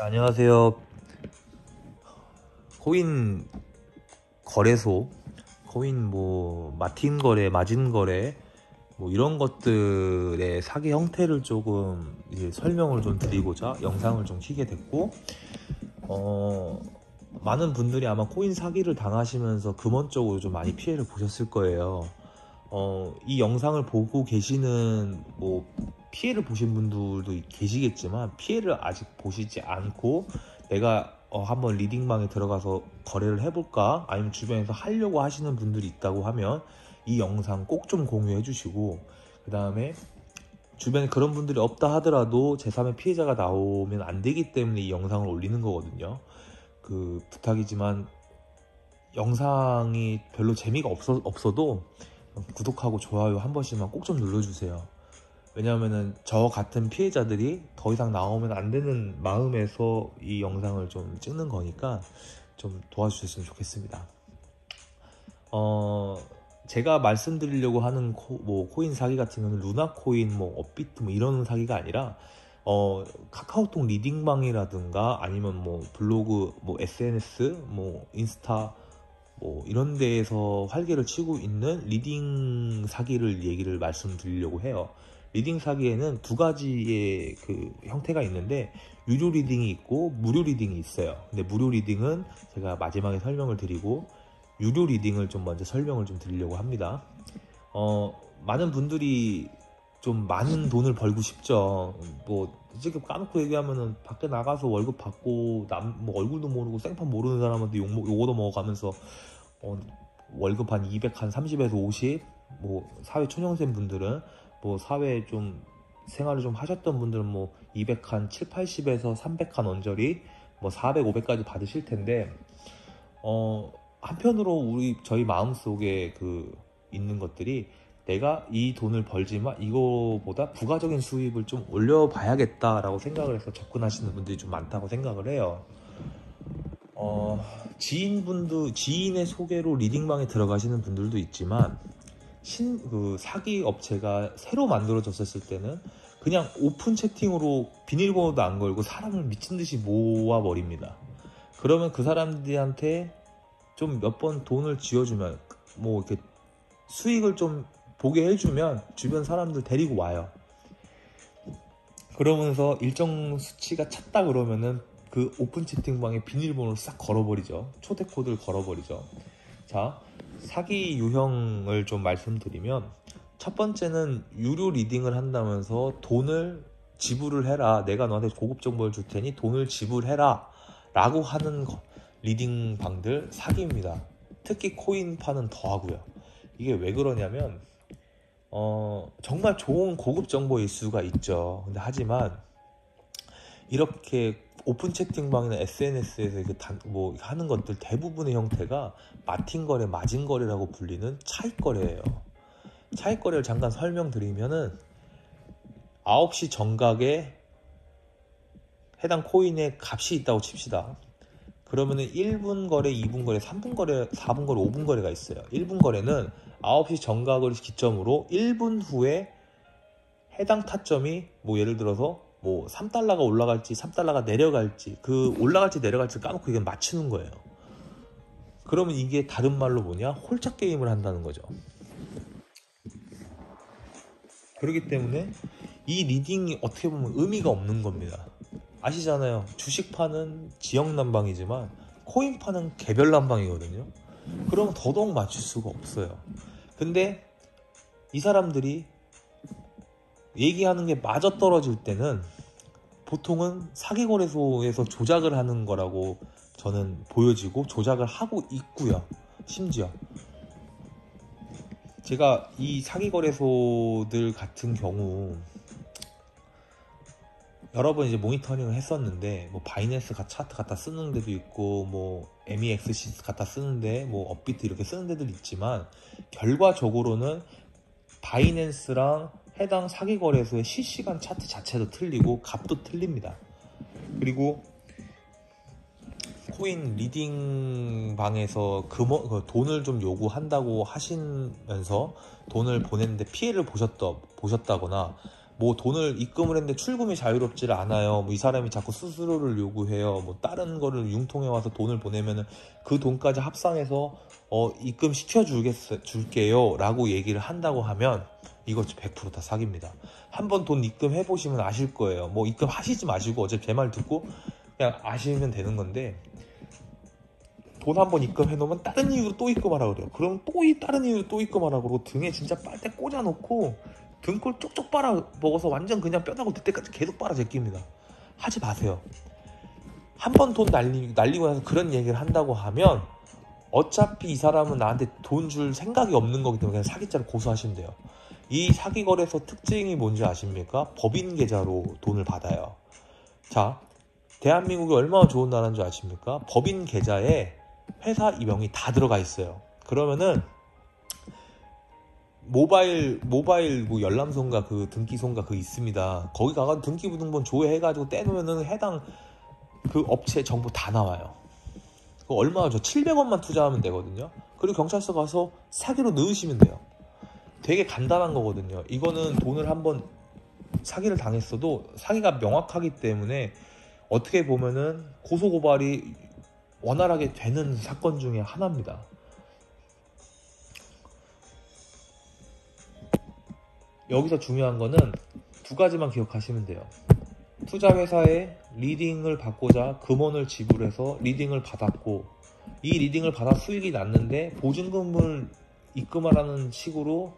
안녕하세요. 코인 거래소, 코인 마틴 거래, 마진 거래, 이런 것들의 사기 형태를 조금 이제 설명을 좀 드리고자 영상을 좀 키게 됐고, 많은 분들이 아마 코인 사기를 당하시면서 근원적으로 좀 많이 피해를 보셨을 거예요. 이 영상을 보고 계시는 피해를 보신 분들도 계시겠지만, 피해를 아직 보시지 않고 내가 한번 리딩방에 들어가서 거래를 해볼까, 아니면 주변에서 하려고 하시는 분들이 있다고 하면 이 영상 꼭 좀 공유해 주시고, 그 다음에 주변에 그런 분들이 없다 하더라도 제3의 피해자가 나오면 안 되기 때문에 이 영상을 올리는 거거든요. 부탁이지만 영상이 별로 재미가 없어도 구독하고 좋아요 한 번씩만 꼭 좀 눌러주세요. 왜냐하면은 저 같은 피해자들이 더 이상 나오면 안 되는 마음에서 이 영상을 좀 찍는 거니까 좀 도와주셨으면 좋겠습니다. 제가 말씀드리려고 하는 코인 사기 같은 경우는 루나코인, 업비트 이런 사기가 아니라 카카오톡 리딩방이라든가 아니면 블로그, SNS, 인스타 이런 데에서 활개를 치고 있는 리딩 사기를 얘기를 말씀드리려고 해요. 리딩 사기에는 두 가지의 형태가 있는데, 유료 리딩이 있고 무료 리딩이 있어요. 근데 무료 리딩은 제가 마지막에 설명을 드리고, 유료 리딩을 좀 먼저 설명을 좀 드리려고 합니다. 많은 분들이 좀 많은 돈을 벌고 싶죠. 솔직히 까놓고 얘기하면은 밖에 나가서 월급 받고 얼굴도 모르고 생판 모르는 사람한테 요거도 먹어가면서 월급 한 200, 한 30에서 50, 사회 초년생 분들은 사회 좀 생활을 좀 하셨던 분들은 200 한 7, 80에서 300 한 언저리 400, 500까지 받으실 텐데, 한편으로 저희 마음속에 있는 것들이, 내가 이 돈을 벌지만 이거보다 부가적인 수입을 좀 올려봐야겠다라고 생각을 해서 접근하시는 분들이 좀 많다고 생각을 해요. 지인의 소개로 리딩방에 들어가시는 분들도 있지만, 사기 업체가 새로 만들어졌을 때는 그냥 오픈 채팅으로 비밀번호도 안 걸고 사람을 미친듯이 모아버립니다. 그러면 그 사람들한테 좀 몇 번 돈을 쥐어주면, 이렇게 수익을 좀 보게 해주면 주변 사람들 데리고 와요. 그러면서 일정 수치가 찼다 그러면은 그 오픈 채팅방에 비밀번호를 싹 걸어버리죠. 초대 코드를 걸어버리죠. 자, 사기 유형을 좀 말씀드리면, 첫 번째는 유료 리딩을 한다면서 돈을 지불을 해라, 내가 너한테 고급 정보를 줄 테니 돈을 지불해라 라고 하는 리딩 방들 사기입니다. 특히 코인파는 더하고요. 이게 왜 그러냐면, 정말 좋은 고급 정보일 수가 있죠. 근데 하지만 이렇게 오픈 채팅방이나 SNS에서 하는 것들 대부분의 형태가 마틴 거래, 마진 거래라고 불리는 차익 거래예요. 차익 거래를 잠깐 설명드리면은, 9시 정각에 해당 코인의 값이 있다고 칩시다. 그러면은 1분 거래, 2분 거래, 3분 거래, 4분 거래, 5분 거래가 있어요. 1분 거래는 9시 정각을 기점으로 1분 후에 해당 타점이 예를 들어서 3달러가 올라갈지 3달러가 내려갈지, 올라갈지 내려갈지 까놓고 이게 맞추는 거예요. 그러면 이게 다른 말로 홀짝 게임을 한다는 거죠. 그렇기 때문에 이 리딩이 어떻게 보면 의미가 없는 겁니다. 아시잖아요. 주식파는 지역 난방이지만 코인파는 개별 난방이거든요. 그러면 더더욱 맞출 수가 없어요. 근데 이 사람들이 얘기하는 게 맞아떨어질 때는 보통은 사기거래소에서 조작을 하는 거라고 저는 보여지고, 조작을 하고 있고요. 심지어 제가 이 사기거래소들 같은 경우 여러 번 이제 모니터링을 했었는데, 바이낸스 차트 갖다 쓰는 데도 있고, MEXC 갖다 쓰는데, 업비트 이렇게 쓰는 데도 있지만, 결과적으로는 바이낸스랑 해당 사기거래소의 실시간 차트 자체도 틀리고 값도 틀립니다. 그리고 코인 리딩 방에서 돈을 좀 요구한다고 하시면서 돈을 보냈는데 피해를 보셨다거나, 뭐 돈을 입금을 했는데 출금이 자유롭지를 않아요. 뭐 이 사람이 자꾸 수수료를 요구해요. 뭐 다른 거를 융통해 와서 돈을 보내면은 그 돈까지 합산해서 입금 줄게요 라고 얘기를 한다고 하면 이거 100% 다 사기입니다. 한번 돈 입금해 보시면 아실 거예요. 뭐 입금 하시지 마시고 어차피 제 말 듣고 그냥 아시면 되는 건데, 돈 한번 입금해 놓으면 다른 이유로 또 입금하라 그래요. 그럼 또 다른 이유로 또 입금하라 그러고 등에 진짜 빨대 꽂아 놓고 등골 쪽쪽 빨아 먹어서 완전 그냥 뼈다고 될 때까지 계속 빨아 제낍니다. 하지 마세요. 한 번 돈 날리고 나서 그런 얘기를 한다고 하면 어차피 이 사람은 나한테 돈 줄 생각이 없는 거기 때문에 그냥 사기죄를 고소하시면 돼요. 이 사기 거래소 특징이 뭔지 아십니까? 법인 계좌로 돈을 받아요. 자, 대한민국이 얼마나 좋은 나라인 줄 아십니까? 법인 계좌에 회사 이명이 다 들어가 있어요. 그러면은 모바일 뭐 열람손가 그 등기손가 그 있습니다. 거기 가서 등기부등본 조회해가지고 떼놓으면은 해당 그 업체 정보 다 나와요. 그거 얼마죠? 700원만 투자하면 되거든요. 그리고 경찰서 가서 사기로 넣으시면 돼요. 되게 간단한 거거든요. 이거는 돈을 한번 사기를 당했어도 사기가 명확하기 때문에 어떻게 보면은 고소고발이 원활하게 되는 사건 중에 하나입니다. 여기서 중요한 거는 두 가지만 기억하시면 돼요. 투자회사에 리딩을 받고자 금원을 지불해서 리딩을 받았고, 이 리딩을 받아 수익이 났는데 보증금을 입금하라는 식으로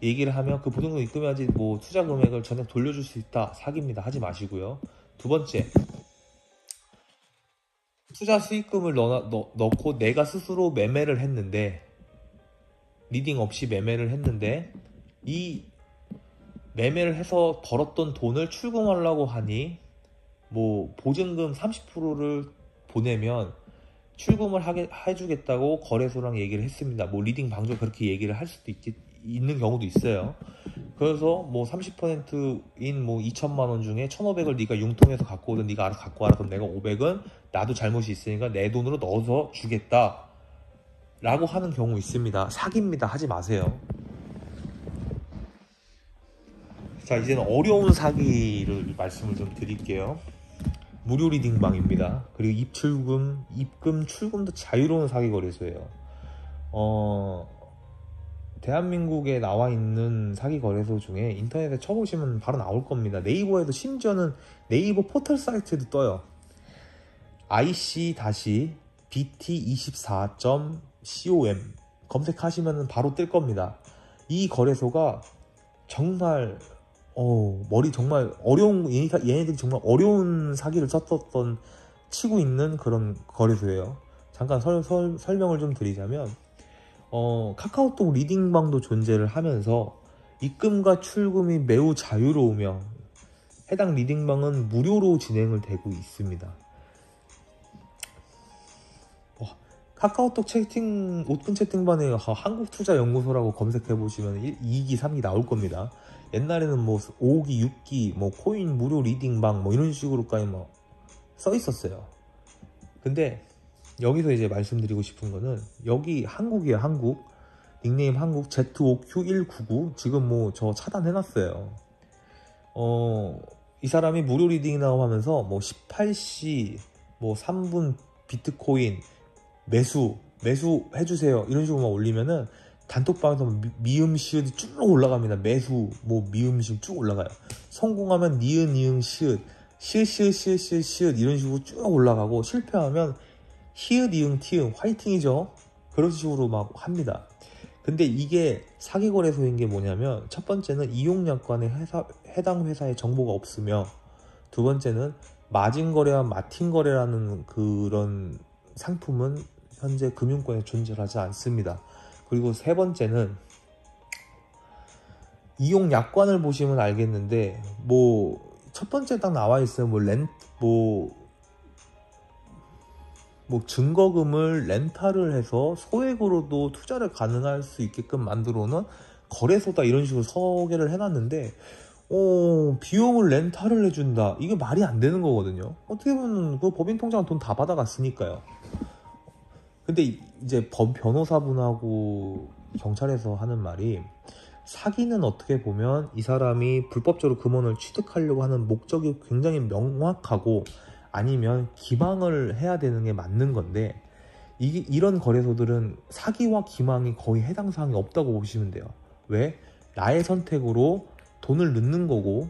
얘기를 하면 그 보증금 입금해야지 뭐 투자 금액을 전액 돌려줄 수 있다. 사기입니다. 하지 마시고요. 두 번째, 투자 수익금을 넣고 내가 스스로 매매를 했는데, 리딩 없이 매매를 했는데 이 매매를 해서 벌었던 돈을 출금하려고 하니 뭐 보증금 30%를 보내면 출금을 해주겠다고 거래소랑 얘기를 했습니다. 뭐 리딩 방조 그렇게 얘기를 할 수도 있는 경우도 있어요. 그래서 뭐 30%인 뭐 2천만 원 중에 1,500을 네가 융통해서 갖고 오든 네가 알아서 갖고 와라. 그럼 내가 500은 나도 잘못이 있으니까 내 돈으로 넣어서 주겠다 라고 하는 경우 있습니다. 사기입니다. 하지 마세요. 자, 이제는 어려운 사기를 말씀을 좀 드릴게요. 무료 리딩방입니다. 그리고 입금, 출금도 자유로운 사기 거래소예요. 대한민국에 나와 있는 사기 거래소 중에 인터넷에 쳐보시면 바로 나올 겁니다. 네이버에도 심지어는 네이버 포털 사이트에도 떠요. ic-bt24.com 검색하시면 바로 뜰 겁니다. 이 거래소가 정말 머리 정말 어려운, 얘네들이 정말 어려운 사기를 치고 있는 그런 거래소예요. 잠깐 설명을 좀 드리자면, 카카오톡 리딩방도 존재를 하면서 입금과 출금이 매우 자유로우며 해당 리딩방은 무료로 진행을 되고 있습니다. 카카오톡 오픈 채팅방에 한국투자연구소라고 검색해보시면 2기, 3기 나올 겁니다. 옛날에는 뭐 5기, 6기, 뭐 코인 무료 리딩방 뭐 이런 식으로까지 뭐 써 있었어요. 근데 여기서 이제 말씀드리고 싶은 거는 여기 한국이에요. 한국 닉네임 한국 Z5Q199 지금 뭐 저 차단해놨어요. 이 사람이 무료 리딩이라고 하면서 뭐 18시 뭐 3분 비트코인 매수 해주세요 이런 식으로만 올리면은 단톡방에서 미음 시읒이 쭉 올라갑니다. 매수 뭐 미음 시읒 쭉 올라가요. 성공하면 니은 니은 시읒 시읒 이런 식으로 쭉 올라가고, 실패하면 히읗 이응 티응 화이팅이죠. 그런 식으로 막 합니다. 근데 이게 사기 거래소인 게 뭐냐면, 첫 번째는 이용약관에 해당 회사의 정보가 없으며, 두 번째는 마진 거래와 마틴 거래라는 그런 상품은 현재 금융권에 존재하지 않습니다. 그리고 세 번째는 이용 약관을 보시면 알겠는데, 뭐 첫 번째 딱 나와 있어요. 뭐 증거금을 렌탈을 해서 소액으로도 투자를 가능할 수 있게끔 만들어 놓은 거래소다 이런 식으로 소개를 해놨는데, 비용을 렌탈을 해준다, 이게 말이 안 되는 거거든요. 어떻게 보면 그 법인 통장은 돈 다 받아갔으니까요. 근데 이제 변호사분하고 경찰에서 하는 말이, 사기는 어떻게 보면 이 사람이 불법적으로 금원을 취득하려고 하는 목적이 굉장히 명확하고 아니면 기망을 해야 되는 게 맞는 건데, 이런 거래소들은 사기와 기망이 거의 해당 사항이 없다고 보시면 돼요. 왜? 나의 선택으로 돈을 넣는 거고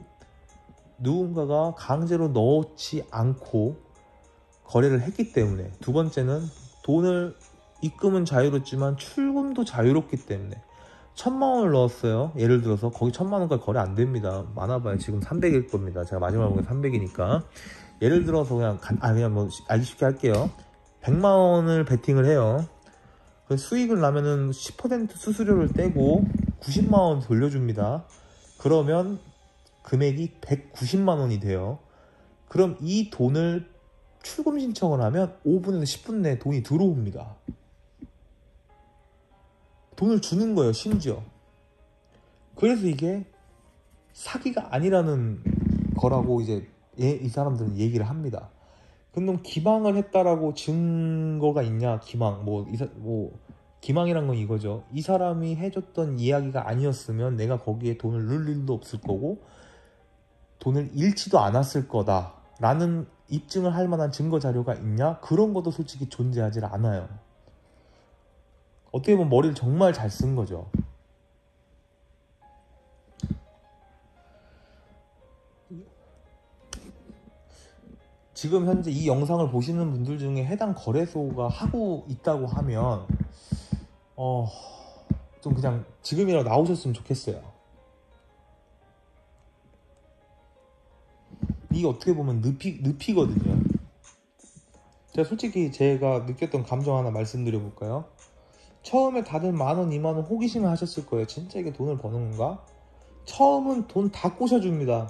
누군가가 강제로 넣지 않고 거래를 했기 때문에, 두 번째는 돈을 입금은 자유롭지만 출금도 자유롭기 때문에 1,000만 원을 넣었어요. 예를 들어서 거기 1,000만 원까지 거래 안 됩니다. 많아봐야 지금 300일 겁니다. 제가 마지막에 300이니까 예를 들어서 그냥 뭐 알기 쉽게 할게요. 100만 원을 베팅을 해요. 그 수익을 나면은 10% 수수료를 떼고 90만 원 돌려줍니다. 그러면 금액이 190만 원이 돼요. 그럼 이 돈을 출금 신청을 하면 5분에서 10분 내에 돈이 들어옵니다. 돈을 주는 거예요, 심지어. 그래서 이게 사기가 아니라는 거라고 이제 이 사람들은 얘기를 합니다. 그럼 기망을 했다라고 증거가 있냐? 기망 기망이란 건 이거죠. 이 사람이 해줬던 이야기가 아니었으면 내가 거기에 돈을 넣을 일도 없을 거고 돈을 잃지도 않았을 거다 라는 입증을 할 만한 증거 자료가 있냐? 그런 것도 솔직히 존재하지 않아요. 어떻게 보면 머리를 정말 잘 쓴 거죠. 지금 현재 이 영상을 보시는 분들 중에 해당 거래소가 하고 있다고 하면 좀 그냥 지금이라도 나오셨으면 좋겠어요. 이게 어떻게 보면 늪이거든요. 제가 솔직히 제가 느꼈던 감정 하나 말씀드려 볼까요? 처음에 다들 만원, 2만원 호기심을 하셨을 거예요. 진짜 이게 돈을 버는 건가? 처음은 돈 다 꼬셔줍니다.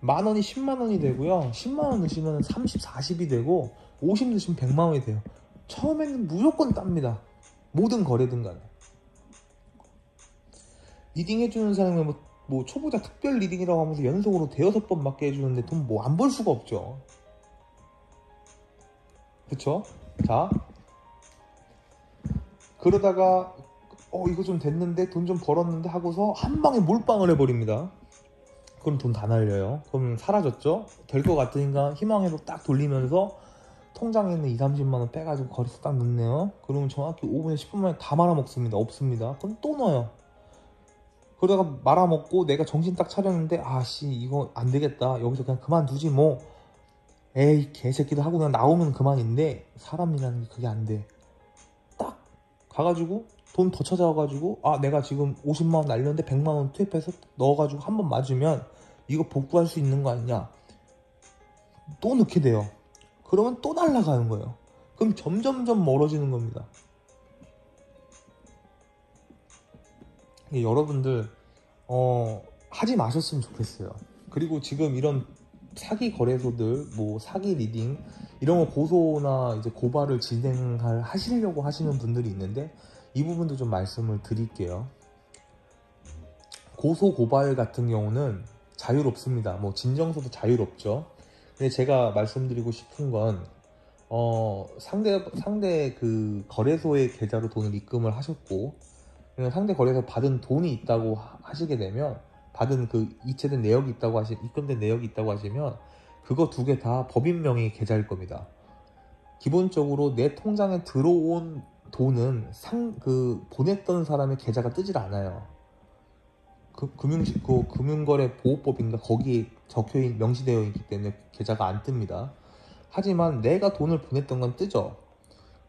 만원이 10만원이 되고요, 10만원 넣으시면 30, 40이 되고 50 넣으시면 100만원이 돼요. 처음에는 무조건 땁니다. 모든 거래든 간에. 리딩 해주는 사람이 뭐 초보자 특별 리딩이라고 하면서 연속으로 대여섯 번 맞게 해주는데 돈 뭐 안 벌 수가 없죠. 그쵸? 자, 그러다가 이거 좀 됐는데 돈 좀 벌었는데 하고서 한 방에 몰빵을 해버립니다. 그럼 돈 다 날려요. 그럼 사라졌죠? 될 것 같으니까 희망회로 딱 돌리면서 통장에 있는 2, 30만원 빼가지고 거래소 딱 넣네요. 그러면 정확히 5분에 10분 만에 다 말아먹습니다. 없습니다. 그럼 또 넣어요. 그러다가 말아먹고 내가 정신 딱 차렸는데 아씨 이거 안 되겠다, 여기서 그냥 그만두지 뭐, 에이 개새끼도 하고 그냥 나오면 그만인데 사람이라는 게 그게 안 돼. 딱 가가지고 돈 더 찾아와가지고 내가 지금 50만원 날렸는데 100만원 투입해서 넣어가지고 한 번 맞으면 이거 복구할 수 있는 거 아니냐, 또 넣게 돼요. 그러면 또 날아가는 거예요. 그럼 점점점 멀어지는 겁니다. 여러분들 하지 마셨으면 좋겠어요. 그리고 지금 이런 사기 거래소들, 뭐 사기 리딩 이런 거 고소나 이제 고발을 하시려고 하시는 분들이 있는데, 이 부분도 좀 말씀을 드릴게요. 고소 고발 같은 경우는 자유롭습니다. 뭐 진정서도 자유롭죠. 근데 제가 말씀드리고 싶은 건 상대 그 거래소의 계좌로 돈을 입금을 하셨고, 상대 거래소 받은 돈이 있다고 하시게 되면, 받은 그 이체된 내역이 있다고 입금된 내역이 있다고 하시면 그거 두 개 다 법인 명의 계좌일 겁니다. 기본적으로 내 통장에 들어온 돈은 보냈던 사람의 계좌가 뜨질 않아요. 금융거래 보호법인가 거기에 명시되어 있기 때문에 계좌가 안 뜹니다. 하지만 내가 돈을 보냈던 건 뜨죠.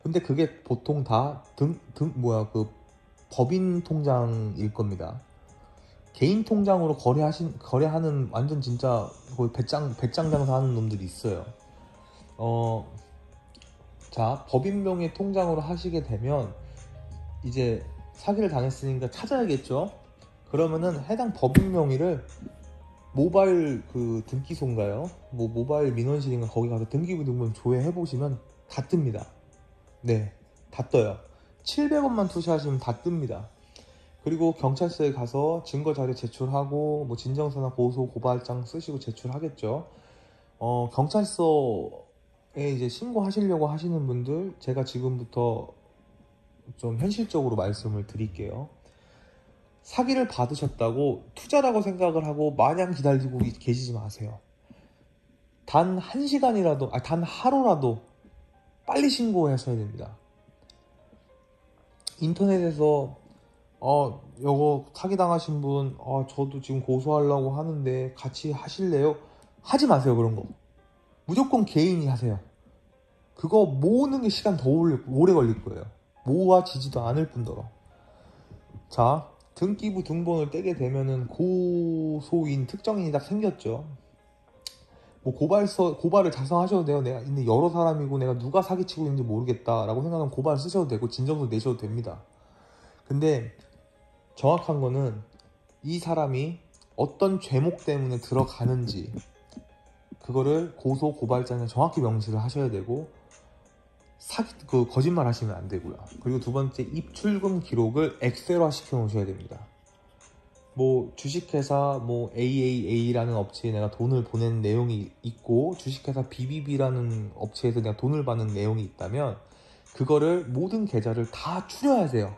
근데 그게 보통 다 법인 통장일 겁니다. 개인 통장으로 거래하는 완전 진짜 거의 배짱 장사하는 놈들이 있어요. 자, 법인명의 통장으로 하시게 되면 이제 사기를 당했으니까 찾아야겠죠. 그러면은 해당 법인 명의를 모바일 등기소인가요? 뭐 모바일 민원실인가 거기 가서 등기부등본 조회해 보시면 다 뜹니다. 네, 다 떠요. 700원만 투자하시면 다 뜹니다. 그리고 경찰서에 가서 증거 자료 제출하고 뭐 진정서나 고소 고발장 쓰시고 제출하겠죠. 경찰서에 이제 신고하시려고 하시는 분들, 제가 지금부터 좀 현실적으로 말씀을 드릴게요. 사기를 받으셨다고 투자라고 생각을 하고 마냥 기다리고 계시지 마세요. 단 1시간이라도, 단 하루라도 빨리 신고하셔야 됩니다. 인터넷에서 요거 사기당하신 분, 저도 지금 고소하려고 하는데 같이 하실래요? 하지 마세요. 그런 거 무조건 개인이 하세요. 그거 모으는 게 시간 더 오래 걸릴 거예요. 모아지지도 않을 뿐더러. 자, 등기부 등본을 떼게 되면은 고소인 특정인이 딱 생겼죠. 뭐 고발을 작성하셔도 돼요. 내가 근데 여러 사람이고 내가 누가 사기치고 있는지 모르겠다 라고 생각하면 고발 쓰셔도 되고 진정서 내셔도 됩니다. 근데 정확한 거는 이 사람이 어떤 죄목 때문에 들어가는지 그거를 고소 고발장에 정확히 명시를 하셔야 되고 거짓말 하시면 안 되고요. 그리고 두 번째, 입출금 기록을 엑셀화 시켜 놓으셔야 됩니다. 뭐 주식회사 뭐 AAA라는 업체에 내가 돈을 보낸 내용이 있고 주식회사 BBB라는 업체에서 내가 돈을 받는 내용이 있다면 그거를 모든 계좌를 다 추려야 돼요.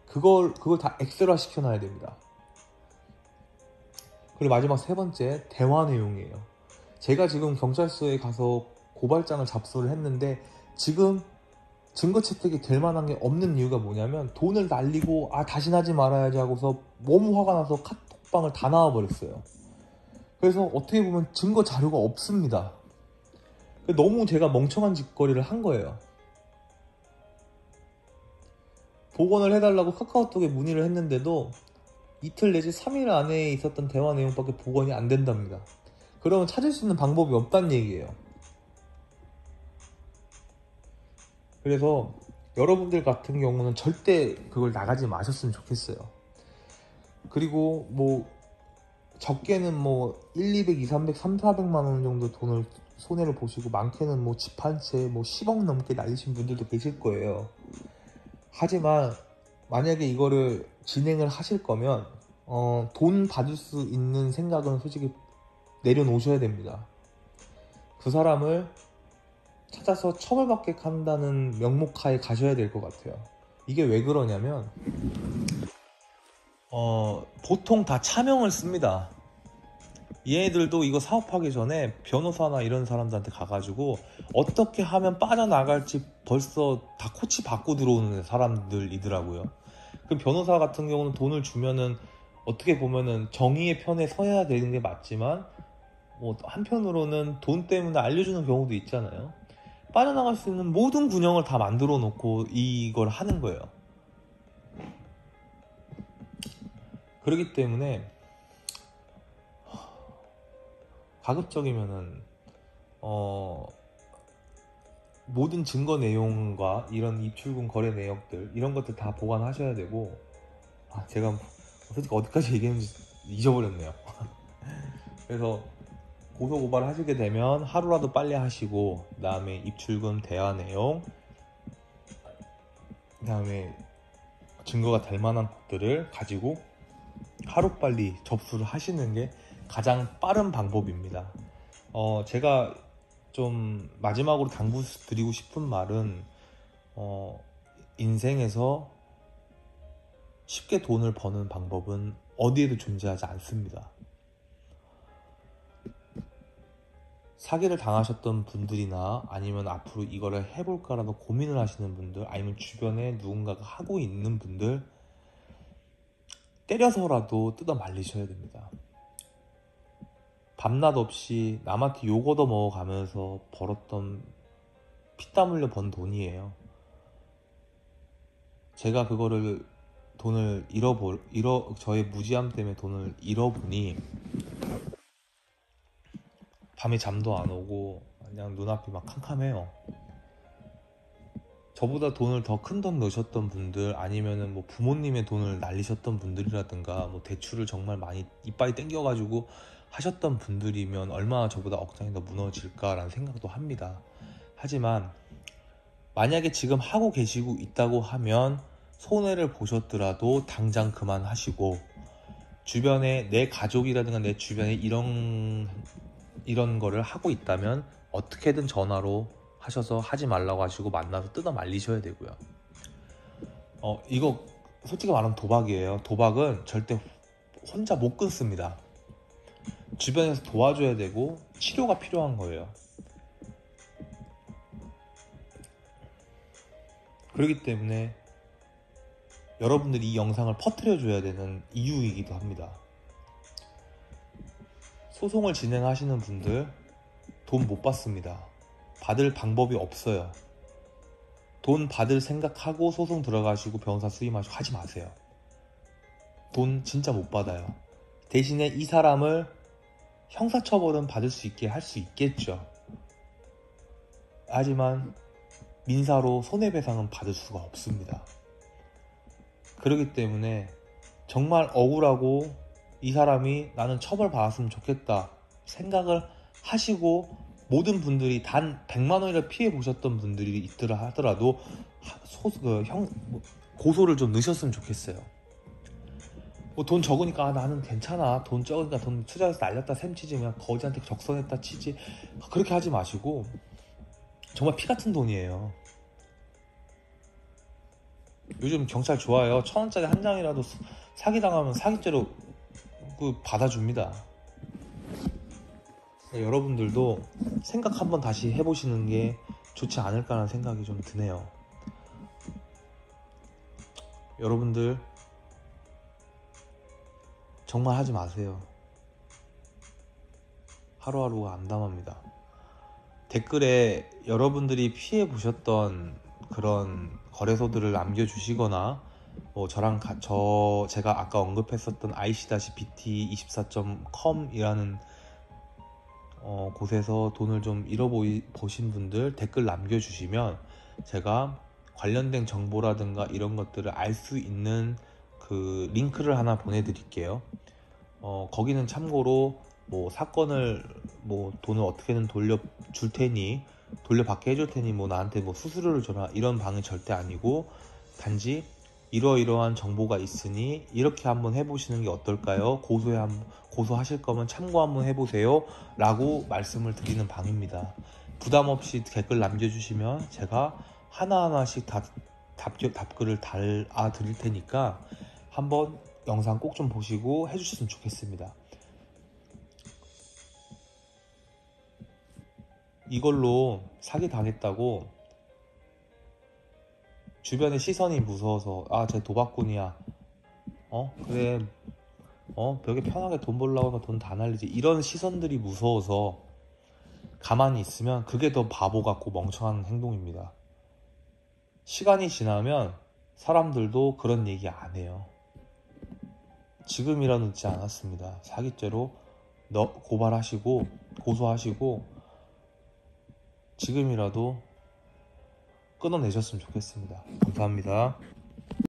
그걸 다 엑셀화 시켜놔야 됩니다. 그리고 마지막 세 번째, 대화 내용이에요. 제가 지금 경찰서에 가서 고발장을 잡수를 했는데 지금 증거 채택이 될 만한 게 없는 이유가 뭐냐면 돈을 날리고 다신 하지 말아야지 하고서 너무 화가 나서 카톡방을 다 나와버렸어요. 그래서 어떻게 보면 증거 자료가 없습니다. 너무 제가 멍청한 짓거리를 한 거예요. 복원을 해달라고 카카오톡에 문의를 했는데도 이틀 내지 3일 안에 있었던 대화 내용밖에 복원이 안 된답니다. 그러면 찾을 수 있는 방법이 없다는 얘기예요. 그래서 여러분들 같은 경우는 절대 그걸 나가지 마셨으면 좋겠어요. 그리고 뭐 적게는 뭐 1, 200, 2, 300, 3, 400만 원 정도 돈을 손해를 보시고 많게는 뭐 집 한 채 뭐 10억 넘게 날리신 분들도 계실 거예요. 하지만 만약에 이거를 진행을 하실 거면 돈 받을 수 있는 생각은 솔직히 내려놓으셔야 됩니다. 그 사람을 찾아서 처벌받게 한다는 명목하에 가셔야 될 것 같아요. 이게 왜 그러냐면 보통 다 차명을 씁니다. 얘네들도 이거 사업하기 전에 변호사나 이런 사람들한테 가가지고 어떻게 하면 빠져나갈지 벌써 다 코치 받고 들어오는 사람들이더라고요. 그 변호사 같은 경우는 돈을 주면은 어떻게 보면은 정의의 편에 서야 되는 게 맞지만 뭐 한편으로는 돈 때문에 알려주는 경우도 있잖아요. 빠져나갈 수 있는 모든 군형을 다 만들어 놓고 이걸 하는 거예요. 그렇기 때문에 가급적이면은 모든 증거 내용과 이런 입출금 거래 내역들 이런 것들 다 보관하셔야 되고 제가 솔직히 어디까지 얘기했는지 잊어버렸네요. 그래서 고소고발을 하시게 되면 하루라도 빨리 하시고 그 다음에 입출금 대화 내용 그 다음에 증거가 될 만한 것들을 가지고 하루빨리 접수를 하시는 게 가장 빠른 방법입니다. 제가 좀 마지막으로 당부드리고 싶은 말은 인생에서 쉽게 돈을 버는 방법은 어디에도 존재하지 않습니다. 사기를 당하셨던 분들이나 아니면 앞으로 이거를 해볼까라도 고민을 하시는 분들 아니면 주변에 누군가가 하고 있는 분들 때려서라도 뜯어 말리셔야 됩니다. 밤낮 없이 남한테 욕 얻어 먹어가면서 벌었던 피땀 흘려 번 돈이에요. 제가 그거를 돈을 저의 무지함 때문에 돈을 잃어보니 밤에 잠도 안 오고 그냥 눈앞이 막 캄캄해요. 저보다 돈을 더 큰 돈 넣으셨던 분들 아니면은 뭐 부모님의 돈을 날리셨던 분들이라든가 뭐 대출을 정말 많이 이빨이 땡겨가지고 하셨던 분들이면 얼마나 저보다 억장이 더 무너질까라는 생각도 합니다. 하지만 만약에 지금 하고 계시고 있다고 하면 손해를 보셨더라도 당장 그만하시고 주변에 내 가족이라든가 내 주변에 이런 거를 하고 있다면 어떻게든 전화로 하셔서 하지 말라고 하시고 만나서 뜯어 말리셔야 되고요. 이거 솔직히 말하면 도박이에요. 도박은 절대 혼자 못 끊습니다. 주변에서 도와줘야 되고 치료가 필요한 거예요. 그렇기 때문에 여러분들이 이 영상을 퍼뜨려 줘야 되는 이유이기도 합니다. 소송을 진행하시는 분들 돈 못 받습니다. 받을 방법이 없어요. 돈 받을 생각하고 소송 들어가시고 변호사 수임하시고 하지 마세요. 돈 진짜 못 받아요. 대신에 이 사람을 형사처벌은 받을 수 있게 할 수 있겠죠. 하지만 민사로 손해배상은 받을 수가 없습니다. 그렇기 때문에 정말 억울하고 이 사람이 나는 처벌받았으면 좋겠다 생각을 하시고 모든 분들이 단 100만 원이라 피해 보셨던 분들이 있더라 하더라도 고소를 좀 넣으셨으면 좋겠어요. 뭐 돈 적으니까 나는 괜찮아, 돈 적으니까 돈 투자해서 날렸다 셈치지, 그냥 거지한테 적선했다 치지, 그렇게 하지 마시고. 정말 피 같은 돈이에요. 요즘 경찰 좋아요. 1,000원짜리 한 장이라도 사기당하면 사기죄로 받아줍니다. 여러분들도 생각 한번 다시 해보시는 게 좋지 않을까라는 생각이 좀 드네요. 여러분들 정말 하지 마세요. 하루하루가 암담합니다. 댓글에 여러분들이 피해 보셨던 그런 거래소들을 남겨주시거나 뭐 제가 아까 언급했었던 ic-bt24.com이라는 곳에서 돈을 좀 잃어보신 분들 댓글 남겨주시면 제가 관련된 정보라든가 이런 것들을 알 수 있는 그 링크를 하나 보내드릴게요. 거기는 참고로 뭐 사건을 뭐 돈을 어떻게든 돌려줄 테니, 돌려받게 해줄 테니 뭐 나한테 뭐 수수료를 줘라 이런 방은 절대 아니고, 단지 이러이러한 정보가 있으니 이렇게 한번 해보시는 게 어떨까요? 고소하실 거면 참고 한번 해보세요 라고 말씀을 드리는 방입니다. 부담없이 댓글 남겨주시면 제가 하나하나씩 답글을 달아드릴 테니까 한번 영상 꼭 좀 보시고 해주셨으면 좋겠습니다. 이걸로 사기 당했다고 주변의 시선이 무서워서 쟤 도박꾼이야, 그래, 벽에 편하게 돈 벌려고 하면 돈 다 날리지, 이런 시선들이 무서워서 가만히 있으면 그게 더 바보 같고 멍청한 행동입니다. 시간이 지나면 사람들도 그런 얘기 안 해요. 지금이라 늦지 않았습니다. 사기죄로 고발하시고 고소하시고 지금이라도 끊어내셨으면 좋겠습니다. 감사합니다.